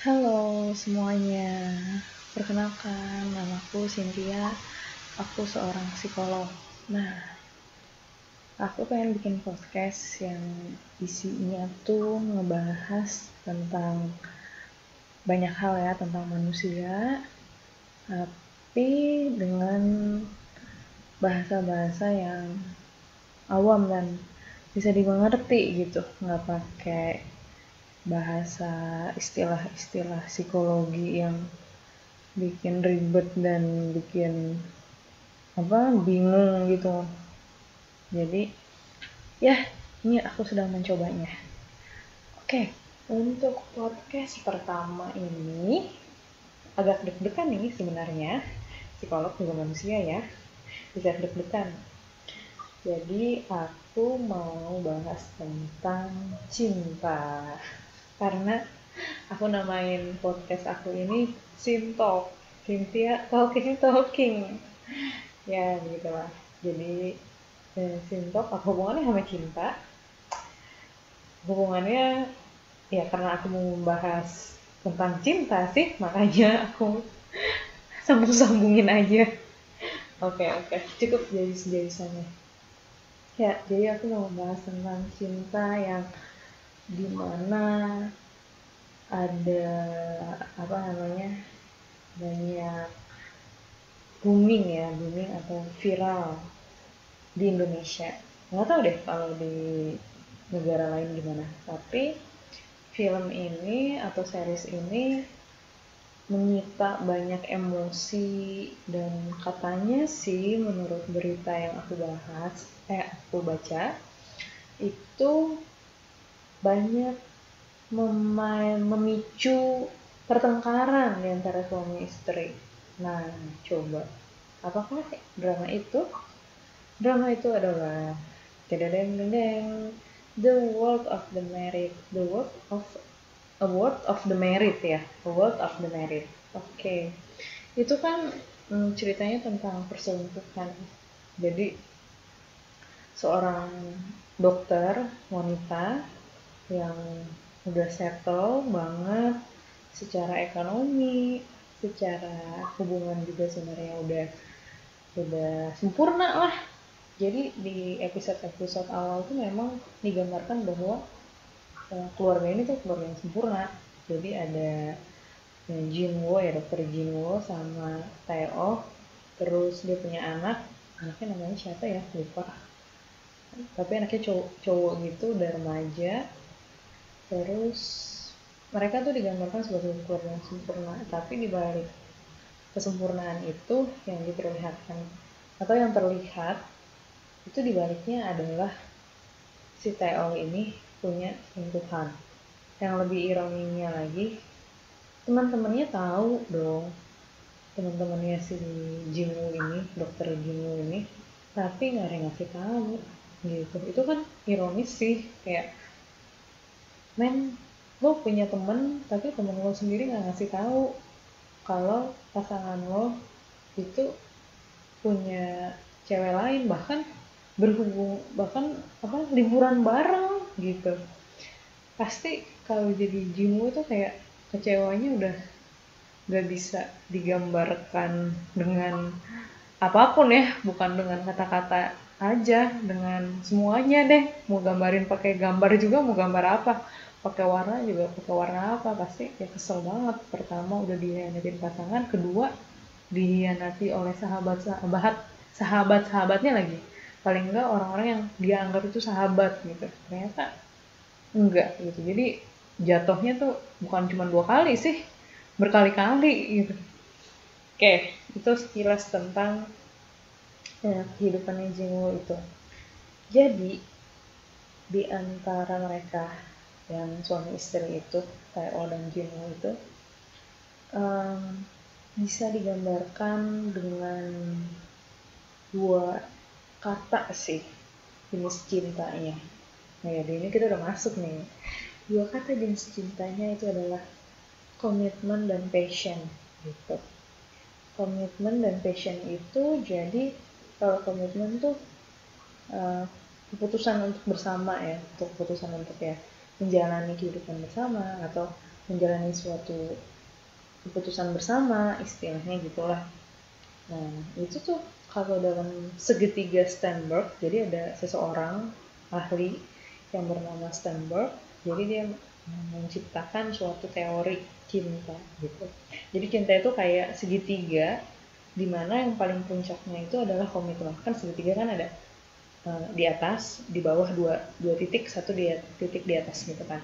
Halo semuanya, perkenalkan namaku Cynthia, aku seorang psikolog. Nah, aku pengen bikin podcast yang isinya tuh ngebahas tentang banyak hal ya, tentang manusia, tapi dengan bahasa-bahasa yang awam dan bisa dimengerti gitu, nggak pakai bahasa istilah-istilah psikologi yang bikin ribet dan bikin bingung gitu. Jadi ya, ini aku sedang mencobanya. Oke, untuk podcast pertama ini agak deg-degan nih sebenarnya. Psikolog juga manusia ya, bisa deg-degan. Jadi aku mau bahas tentang cinta, karena aku namain podcast aku ini Cintalk, Cynthia Talking. Ya begitulah. Jadi Cintalk apa hubungannya sama cinta? Hubungannya ya karena aku mau membahas tentang cinta sih, makanya aku sambung-sambungin aja. Oke, cukup jadis-jadisannya. Ya, jadi aku mau membahas tentang cinta yang dimana ada banyak booming atau viral di Indonesia. Nggak tahu deh kalau di negara lain gimana. Tapi film ini atau series ini menyita banyak emosi dan katanya sih menurut berita yang aku baca itu banyak memicu pertengkaran di antara suami istri. Nah, coba apakah drama itu? Drama itu adalah dedeng dedeng The World of the Married. A World of the Married ya. A World of the Married. Oke. Itu kan ceritanya tentang perselingkuhan. Jadi seorang dokter wanita yang udah settle banget secara ekonomi, secara hubungan juga sebenarnya udah sempurna lah. Jadi di episode-episode awal tuh memang digambarkan bahwa keluarga ini tuh keluarga yang sempurna. Jadi ada Jinwoo ya, dokter Jinwoo sama Tae-oh. Terus dia punya anaknya namanya siapa ya, lupa. Tapi anaknya cowok gitu, udah remaja. Terus mereka tuh digambarkan sebagai keluarga yang sempurna, tapi di balik kesempurnaan itu yang diperlihatkan atau yang terlihat itu dibaliknya adalah si Tae-oh ini punya sentuhan. Yang lebih ironinya lagi, teman-temannya tahu dong, teman-temannya si Jinwoo ini, dokter Jinwoo ini, tapi nggak ada yang ngasih tahu gitu. Itu kan ironis sih, kayak men, lo punya temen tapi temen lo sendiri nggak ngasih tahu kalau pasangan lo itu punya cewek lain, bahkan liburan bareng gitu. Pasti kalau jadi Jimu itu kayak kecewanya udah gak bisa digambarkan dengan apapun ya, bukan dengan kata-kata aja, dengan semuanya deh. Mau gambarin pakai gambar juga, mau gambar apa, pakai warna juga pakai warna apa, pasti ya kesel banget. Pertama udah dihianatin pasangan, kedua dihianati oleh sahabatnya lagi, paling enggak orang-orang yang dia anggap itu sahabat gitu, ternyata enggak gitu. Jadi jatuhnya tuh bukan cuma 2 kali sih, berkali-kali gitu. Oke, itu sekilas tentang kehidupannya Jinwoo itu. Jadi di antara mereka yang suami istri itu, Tae-oh dan Jinwoo itu, um, bisa digambarkan dengan 2 kata sih jenis cintanya. Nah ya, di ini kita udah masuk nih. 2 kata jenis cintanya itu adalah komitmen dan passion gitu. Komitmen dan passion itu, jadi kalau komitmen tuh uh, keputusan untuk bersama ya, untuk keputusan untuk ya menjalani kehidupan bersama atau menjalani suatu keputusan bersama, istilahnya gitulah. Nah, itu tuh kalau dalam segitiga Sternberg, jadi ada seseorang ahli yang bernama Sternberg, jadi dia menciptakan suatu teori cinta gitu. Jadi cinta itu kayak segitiga, di mana yang paling puncaknya itu adalah komitmen. Kan segitiga kan ada di atas, di bawah dua titik, satu titik di atas gitu kan.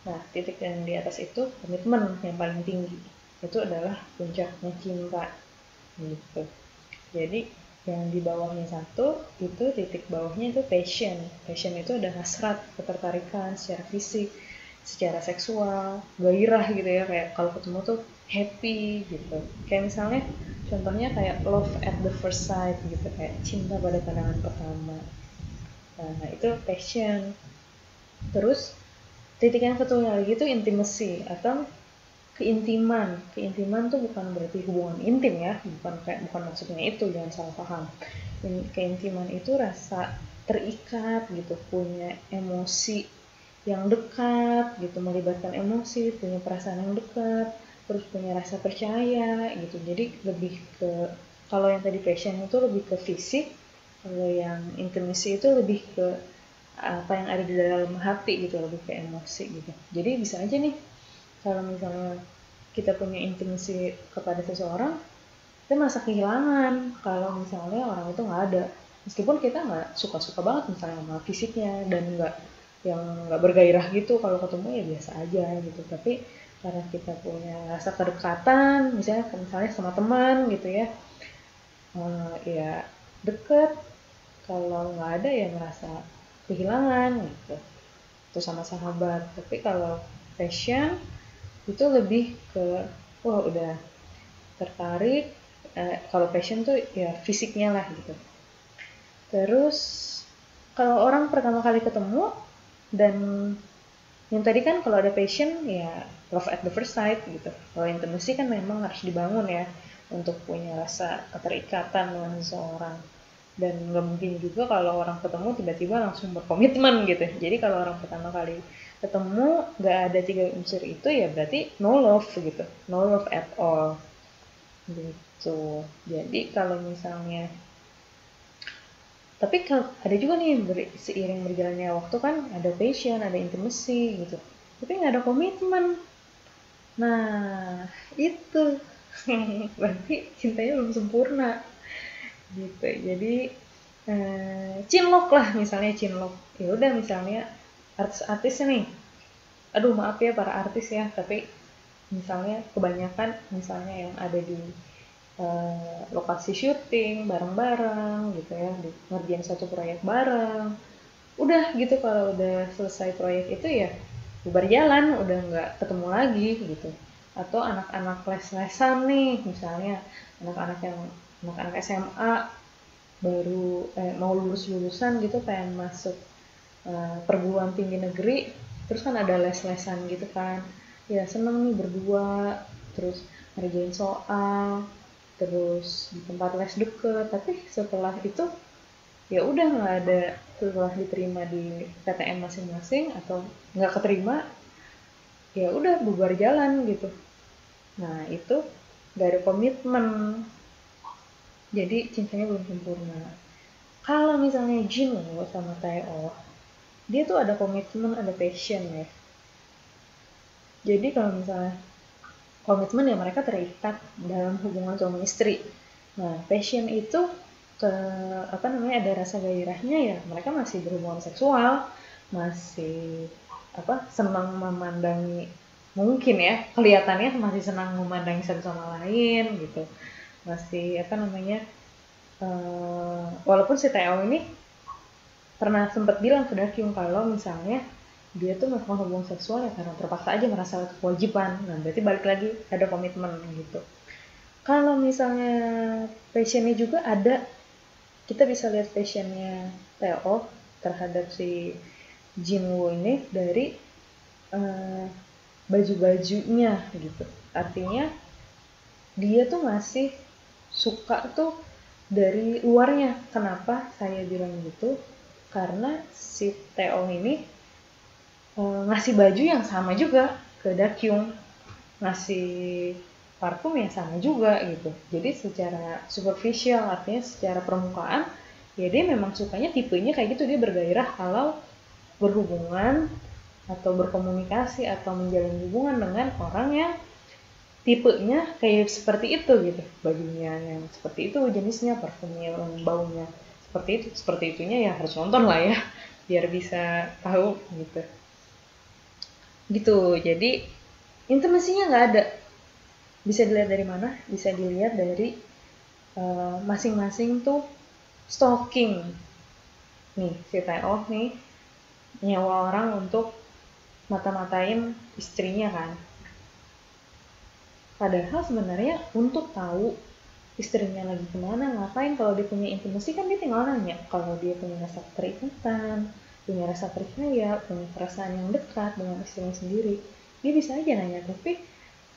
Nah, titik yang di atas itu komitmen yang paling tinggi. Itu adalah puncaknya cinta gitu. Jadi yang di bawahnya satu itu titik bawahnya itu passion. Passion itu ada hasrat, ketertarikan secara fisik, secara seksual, gairah gitu ya, kayak kalau ketemu tuh happy gitu. Kayak misalnya contohnya kayak love at the first sight gitu, kayak cinta pada pandangan pertama. Nah, itu passion. Terus titik yang satunya lagi itu intimacy atau keintiman. Keintiman tuh bukan berarti hubungan intim ya, bukan maksudnya itu, jangan salah paham. Keintiman itu rasa terikat gitu, punya emosi yang dekat gitu, melibatkan emosi, punya perasaan yang dekat, terus punya rasa percaya gitu. Jadi lebih ke, kalau yang tadi passion itu lebih ke fisik, kalau yang intimacy itu lebih ke apa yang ada di dalam hati gitu, lebih ke emosi gitu. Jadi bisa aja nih kalau misalnya kita punya intimasi kepada seseorang, kita merasa kehilangan kalau misalnya orang itu nggak ada. Meskipun kita nggak suka-suka banget misalnya sama fisiknya dan nggak bergairah gitu, kalau ketemu ya biasa aja gitu. Tapi karena kita punya rasa kedekatan, misalnya sama teman gitu ya, ya deket. Kalau nggak ada ya merasa kehilangan gitu. Itu sama sahabat. Tapi kalau passion itu lebih ke, wah udah tertarik, kalau passion tuh ya fisiknya lah gitu. Terus kalau orang pertama kali ketemu, dan yang tadi kan kalau ada passion ya love at the first sight gitu. Kalau intimacy kan memang harus dibangun ya untuk punya rasa keterikatan dengan seseorang. Dan nggak mungkin juga kalau orang ketemu tiba-tiba langsung berkomitmen gitu. Jadi kalau orang pertama kali ketemu nggak ada tiga unsur itu ya berarti no love gitu, no love at all gitu. Jadi kalau misalnya, tapi ada juga nih seiring berjalannya waktu kan ada passion, ada intimacy gitu, tapi nggak ada komitmen. Nah itu berarti cintanya belum sempurna gitu. Jadi cinlok lah, misalnya cinlok. Ya udah misalnya artis-artis nih, aduh maaf ya para artis ya, tapi misalnya kebanyakan misalnya yang ada di lokasi syuting bareng-bareng gitu ya, ngerjain satu proyek bareng, udah gitu kalau udah selesai proyek itu ya bubar jalan, udah nggak ketemu lagi gitu. Atau anak-anak les-lesan nih misalnya, anak-anak SMA baru mau lulusan gitu, pengen masuk perguruan tinggi negeri, terus kan ada les-lesan gitu kan, ya seneng nih berdua, terus ngerjain soal, terus di tempat les deket. Tapi setelah itu ya udah nggak ada, setelah diterima di PTN masing-masing atau nggak keterima, ya udah bubar jalan gitu. Nah itu nggak ada komitmen, jadi cintanya belum sempurna. Kalau misalnya Jinwoo sama Taeyeon, dia tuh ada komitmen, ada passion ya. Jadi kalau misalnya komitmen ya mereka terikat dalam hubungan suami istri. Nah, passion itu ke ada rasa gairahnya ya mereka masih berhubungan seksual, masih senang memandangi, mungkin ya kelihatannya masih senang memandangi satu sama lain gitu. Masih walaupun si Teo ini pernah sempat bilang ke Dakyung kalau misalnya dia tuh melakukan hubungan seksual ya karena terpaksa aja, merasa kewajiban. Nah berarti balik lagi ada komitmen gitu. Kalau misalnya passionnya juga ada, kita bisa lihat passionnya Theo terhadap si Jinwoo ini dari baju-bajunya gitu. Artinya dia tuh masih suka tuh dari luarnya. Kenapa saya bilang gitu? Karena si Theo ini ngasih baju yang sama juga. ke Dakyung ngasih parfum ya sama juga gitu. Jadi secara superficial, artinya secara permukaan, ya dia memang sukanya tipenya kayak gitu, dia bergairah kalau berhubungan atau berkomunikasi atau menjalin hubungan dengan orang yang tipenya kayak seperti itu gitu, bajunya yang seperti itu, jenisnya, parfumnya, baunya seperti itu, seperti itunya ya harus nonton lah ya biar bisa tahu gitu. Gitu, jadi intimasinya nggak ada. Bisa dilihat dari mana? Bisa dilihat dari masing-masing tuh stalking. Nih, si Tae-oh nih nyewa orang untuk mata-matain istrinya kan. Padahal sebenarnya untuk tahu istrinya lagi kemana, ngapain, kalau dia punya intimasi kan dia tinggal nanya. Kalau dia punya rasa keterikatan, punya rasa percaya, punya perasaan yang dekat dengan istrinya sendiri, dia bisa aja nanya. Tapi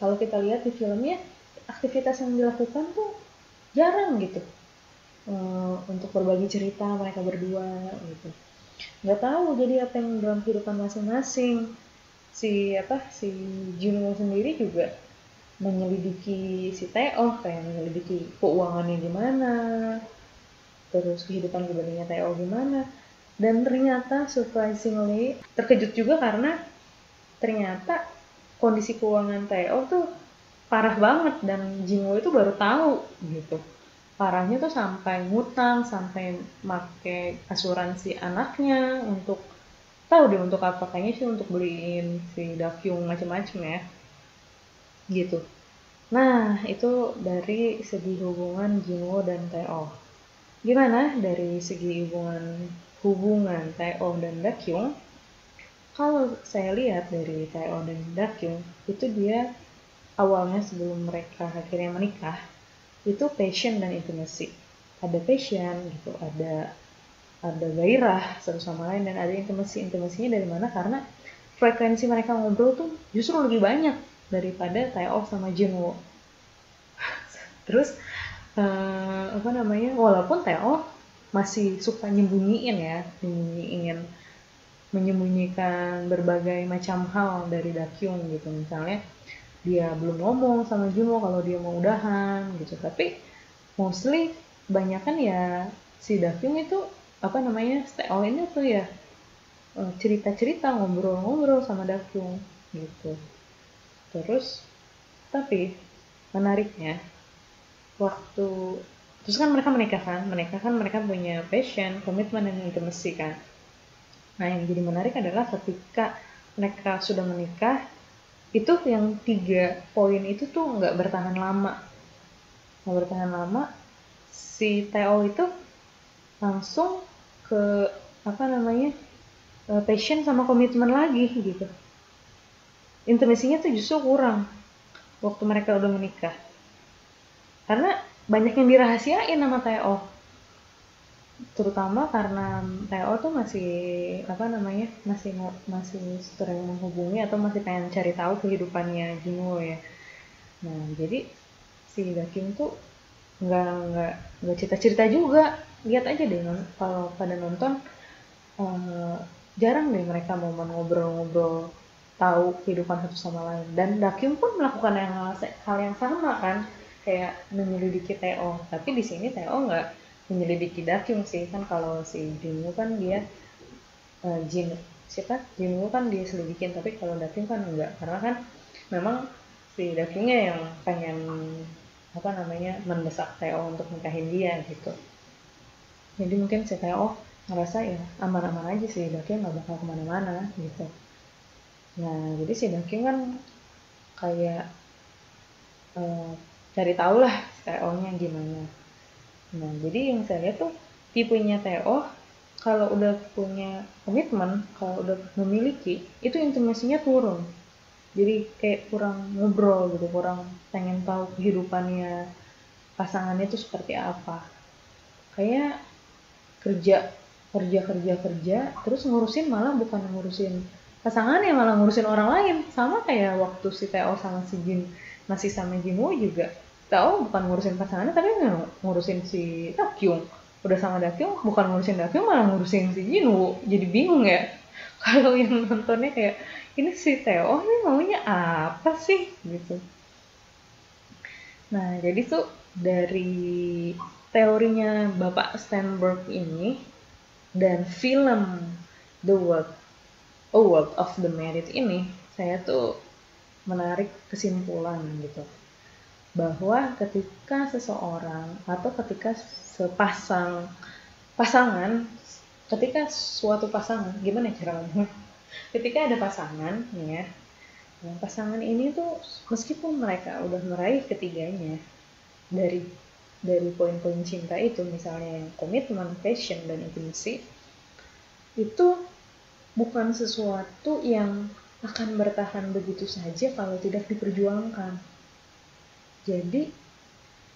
kalau kita lihat di filmnya, aktivitas yang dilakukan tuh jarang gitu. Untuk berbagi cerita mereka berdua gitu. Nggak tahu jadi apa yang dalam kehidupan masing-masing. Si Junwoo sendiri juga menyelidiki si Tae-oh, kayak menyelidiki keuangannya gimana, terus kehidupan pribadinya Tae-oh gimana. Dan ternyata surprisingly terkejut juga karena ternyata kondisi keuangan Tae-oh tuh parah banget dan Jinwoo itu baru tahu gitu. Parahnya tuh sampai ngutang, sampai make asuransi anaknya untuk tahu deh untuk apa, kayaknya sih untuk beliin si Dakyung macem-macem ya gitu. Nah, itu dari segi hubungan Jinwoo dan Tae-oh. Gimana dari segi hubungan Tae-oh dan Dakyung? Kalau saya lihat dari Tae-oh dan Dakyung, itu dia awalnya sebelum mereka akhirnya menikah, itu passion dan intimacy. Ada passion gitu, ada gairah satu sama lain, dan ada intimasinya dari mana? Karena frekuensi mereka ngobrol tuh justru lebih banyak daripada Tae-oh sama Jinwoo. Terus walaupun Tae-oh masih suka menyembunyikan berbagai macam hal dari Dakyung gitu. Misalnya dia belum ngomong sama Junwoo kalau dia mau udahan gitu, tapi mostly kebanyakan ya si Dakyung itu Tae-oh ini tuh ya cerita-cerita, ngobrol-ngobrol sama Dakyung gitu. Terus tapi menariknya waktu terus kan mereka kan mereka punya passion, komitmen, dan intimacy kan. Nah, yang jadi menarik adalah ketika mereka sudah menikah, itu yang 3 poin itu tuh nggak bertahan lama. Si Theo itu langsung ke passion sama komitmen lagi gitu. Intimasinya tuh justru kurang waktu mereka udah menikah. Karena banyak yang dirahasiain sama Theo. Terutama karena Theo tuh masih sering menghubungi atau masih pengen cari tahu kehidupannya Junwoo ya. Nah, jadi si Dakyung tuh nggak cerita juga. Lihat aja deh kalau pada nonton, jarang deh mereka momen ngobrol-ngobrol tahu kehidupan satu sama lain. Dan Dakyung pun melakukan hal yang sama kan, kayak menyelidiki Theo. Tapi di sini Theo nggak menyelidiki Dakyung sih, kan kalau si Junwoo kan dia Jinwoo kan dia selidikin, tapi kalau Dakyung kan enggak, karena kan memang si Dakyungnya yang pengen mendesak Theo untuk nikahin dia gitu. Jadi mungkin si Theo ngerasa ya aman-aman aja sih, Dakyung nggak bakal kemana-mana gitu. Nah, jadi si Dakyung kan kayak cari tahu lah Theo-nya gimana. Nah, jadi yang saya lihat tuh tipenya Theo kalau udah punya komitmen, kalau udah memiliki, itu intimasinya turun. Jadi kayak kurang ngobrol gitu, kurang pengen tahu kehidupannya pasangannya itu seperti apa. Kayak kerja, terus bukan ngurusin pasangannya, malah ngurusin orang lain. Sama kayak waktu si Theo sama si Jin masih sama Jinwoo juga. Theo bukan ngurusin pasangannya, tapi ngurusin si Dakyung. Udah sama Dakyung, bukan ngurusin Dakyung, malah ngurusin si Jinwoo. Jadi bingung ya. Kalau yang nontonnya kayak, ini si Theo ini maunya apa sih gitu. Nah, jadi tuh dari teorinya Bapak Sternberg ini dan film The World, A World of the Merit ini, saya tuh menarik kesimpulan gitu. Bahwa ketika seseorang atau ketika pasangan, ketika suatu pasangan, gimana cara ngomongnya? Ketika ada pasangan, nih ya, nah, pasangan ini tuh meskipun mereka udah meraih ketiganya, dari poin-poin cinta itu, misalnya yang komitmen, passion, dan intimacy, itu bukan sesuatu yang akan bertahan begitu saja kalau tidak diperjuangkan. Jadi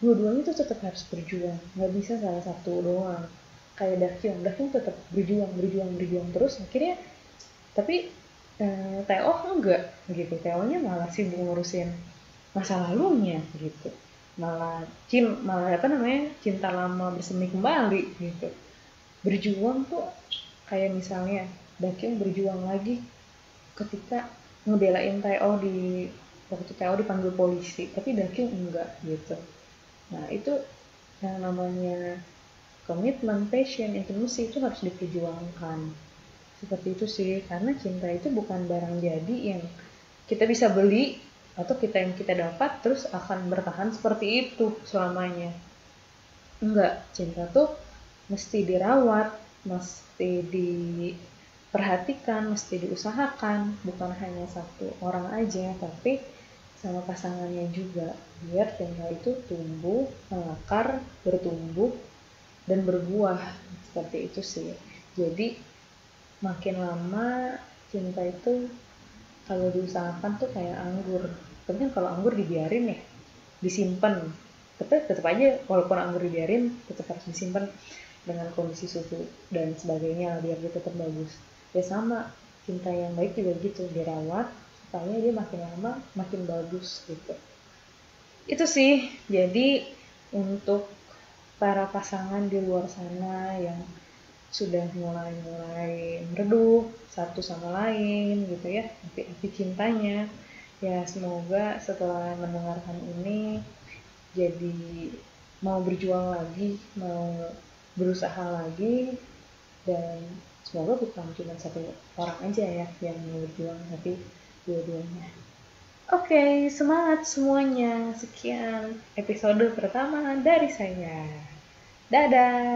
dua-duanya itu tetap harus berjuang, nggak bisa salah satu doang. Kayak Dakyung tetap berjuang terus, akhirnya tapi Theo enggak gitu. Theo-nya malah sibuk ngurusin masa lalunya gitu, malah apa namanya, cinta lama bersemi kembali gitu. Berjuang tuh kayak misalnya Dakyung berjuang lagi ketika ngebelain Theo di waktu Theo dipanggil polisi, tapi Dakyung enggak gitu. Nah itu yang namanya komitmen, passion, intimacy itu harus diperjuangkan. Seperti itu sih, karena cinta itu bukan barang jadi yang kita bisa beli atau yang kita dapat terus akan bertahan seperti itu selamanya. Enggak, cinta tuh mesti dirawat, mesti diperhatikan, mesti diusahakan, bukan hanya satu orang aja, tapi sama pasangannya juga, biar cinta itu tumbuh, mengakar, bertumbuh, dan berbuah. Seperti itu sih. Jadi makin lama cinta itu kalau diusahakan tuh kayak anggur. Tapi kan kalau anggur dibiarin ya, disimpan, tetap aja walaupun anggur dibiarin tetap harus disimpan dengan kondisi suhu dan sebagainya biar dia tetap bagus. Ya sama, cinta yang baik juga gitu, dirawat supaya dia makin lama makin bagus gitu. Itu sih. Jadi untuk para pasangan di luar sana yang sudah mulai meredup satu sama lain gitu ya, api cintanya, ya semoga setelah mendengarkan ini jadi mau berjuang lagi, mau berusaha lagi, dan semoga bukan cuma satu orang aja ya yang mau berjuang, tapi dua-duanya. Oke, semangat semuanya. Sekian episode pertama dari saya. Dadah.